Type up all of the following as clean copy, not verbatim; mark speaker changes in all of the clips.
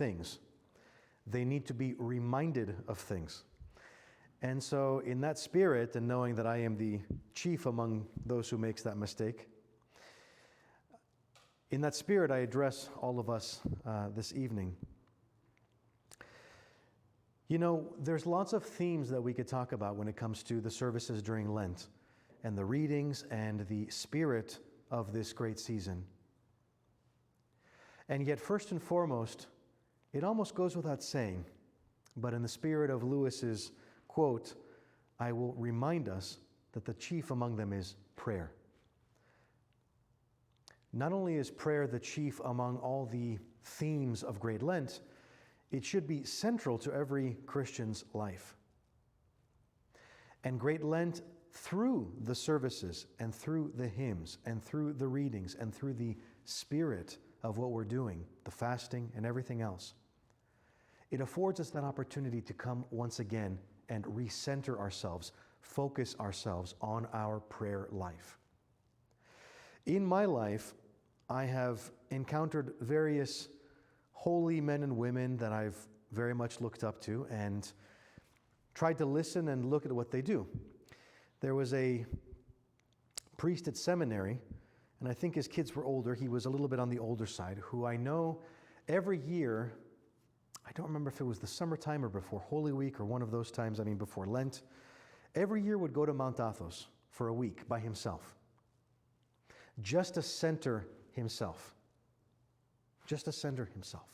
Speaker 1: things. They need to be reminded of things. And so in that spirit, and knowing that I am the chief among those who makes that mistake, in that spirit I address all of us this evening. You know, there's lots of themes that we could talk about when it comes to the services during Lent and the readings and the spirit of this great season. And yet, first and foremost, it almost goes without saying, but in the spirit of Lewis's quote, I will remind us that the chief among them is prayer. Not only is prayer the chief among all the themes of Great Lent, it should be central to every Christian's life. And Great Lent, through the services and through the hymns and through the readings and through the spirit of what we're doing, the fasting and everything else, it affords us that opportunity to come once again and recenter ourselves, focus ourselves on our prayer life. In my life, I have encountered various holy men and women that I've very much looked up to and tried to listen and look at what they do. There was a priest at seminary, and I think his kids were older. He was a little bit on the older side, who I know every year, I don't remember if it was the summertime or before Holy Week or one of those times, before Lent, every year would go to Mount Athos for a week by himself, just to center himself. Just to center himself.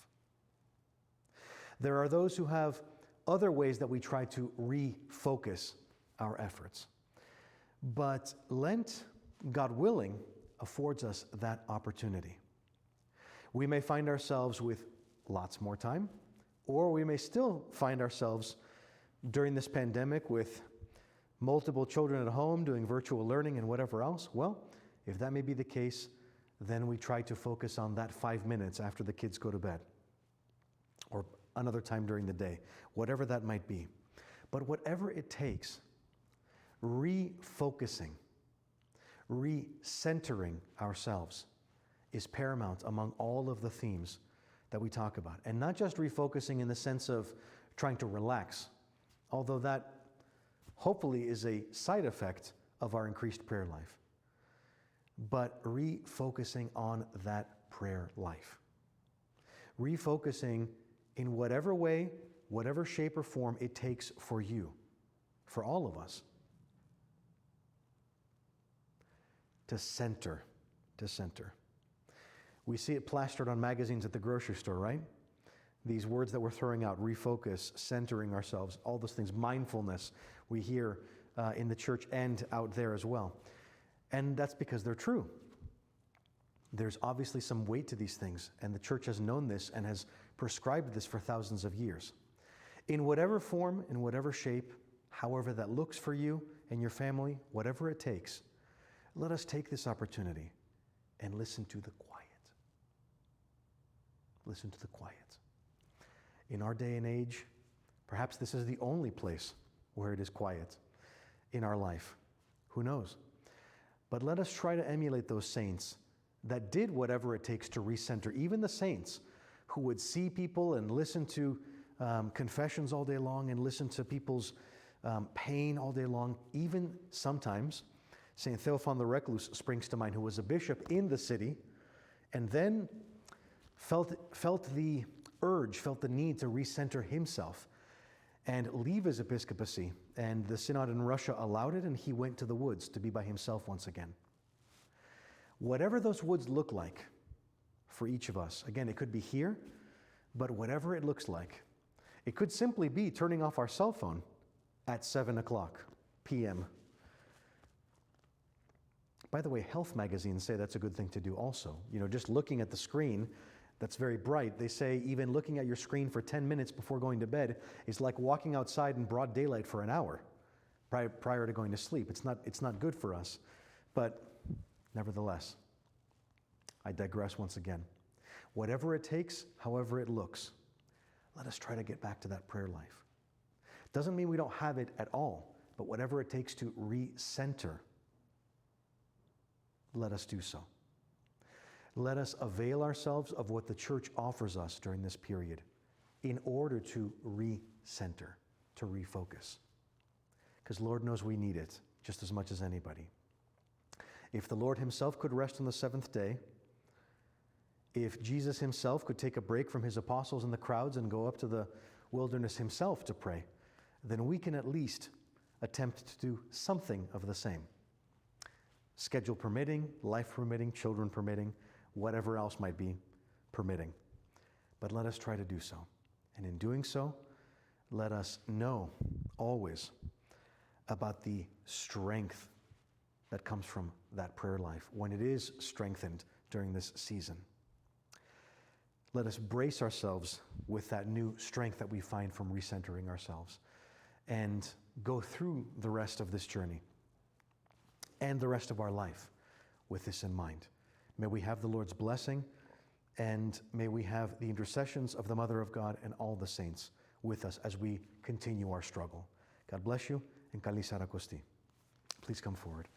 Speaker 1: There are those who have other ways that we try to refocus our efforts. But Lent, God willing, affords us that opportunity. We may find ourselves with lots more time, or we may still find ourselves during this pandemic with multiple children at home doing virtual learning and whatever else. Well, if that may be the case, then we try to focus on that 5 minutes after the kids go to bed, or another time during the day, whatever that might be. But whatever it takes, refocusing, recentering ourselves is paramount among all of the themes that we talk about. And not just refocusing in the sense of trying to relax, although that hopefully is a side effect of our increased prayer life, but refocusing on that prayer life. Refocusing in whatever way, whatever shape or form it takes for you, for all of us, to center. We see it plastered on magazines at the grocery store, right? These words that we're throwing out, refocus, centering ourselves, all those things, mindfulness, we hear in the church and out there as well. And that's because they're true. There's obviously some weight to these things, and the church has known this and has prescribed this for thousands of years. In whatever form, in whatever shape, however that looks for you and your family, whatever it takes, let us take this opportunity and listen to the quiet. Listen to the quiet. In our day and age, perhaps this is the only place where it is quiet in our life. Who knows? But let us try to emulate those saints that did whatever it takes to recenter. Even the saints who would see people and listen to confessions all day long and listen to people's pain all day long. Even sometimes, St. Theophan the Recluse springs to mind, who was a bishop in the city and then felt the urge, felt the need to recenter himself and leave his episcopacy. And the synod in Russia allowed it, and he went to the woods to be by himself once again. Whatever those woods look like for each of us, again, it could be here, but whatever it looks like, it could simply be turning off our cell phone at 7:00 p.m. By the way, health magazines say that's a good thing to do also. You know, just looking at the screen that's very bright, they say even looking at your screen for 10 minutes before going to bed is like walking outside in broad daylight for an hour prior to going to sleep. It's not good for us. But nevertheless, I digress once again. Whatever it takes, however it looks, let us try to get back to that prayer life. Doesn't mean we don't have it at all, but whatever it takes to recenter, let us do so. Let us avail ourselves of what the church offers us during this period. in order to recenter, to refocus. Because Lord knows we need it just as much as anybody. If the Lord himself could rest on the seventh day, if Jesus himself could take a break from his apostles and the crowds and go up to the wilderness himself to pray, then we can at least attempt to do something of the same. Schedule permitting, life permitting, children permitting, whatever else might be permitting. But let us try to do so. And in doing so, let us know always about the strength that comes from that prayer life when it is strengthened during this season. Let us brace ourselves with that new strength that we find from recentering ourselves and go through the rest of this journey and the rest of our life with this in mind. May we have the Lord's blessing, and may we have the intercessions of the Mother of God and all the saints with us as we continue our struggle. God bless you, and Kali Sara Kosti. Please come forward.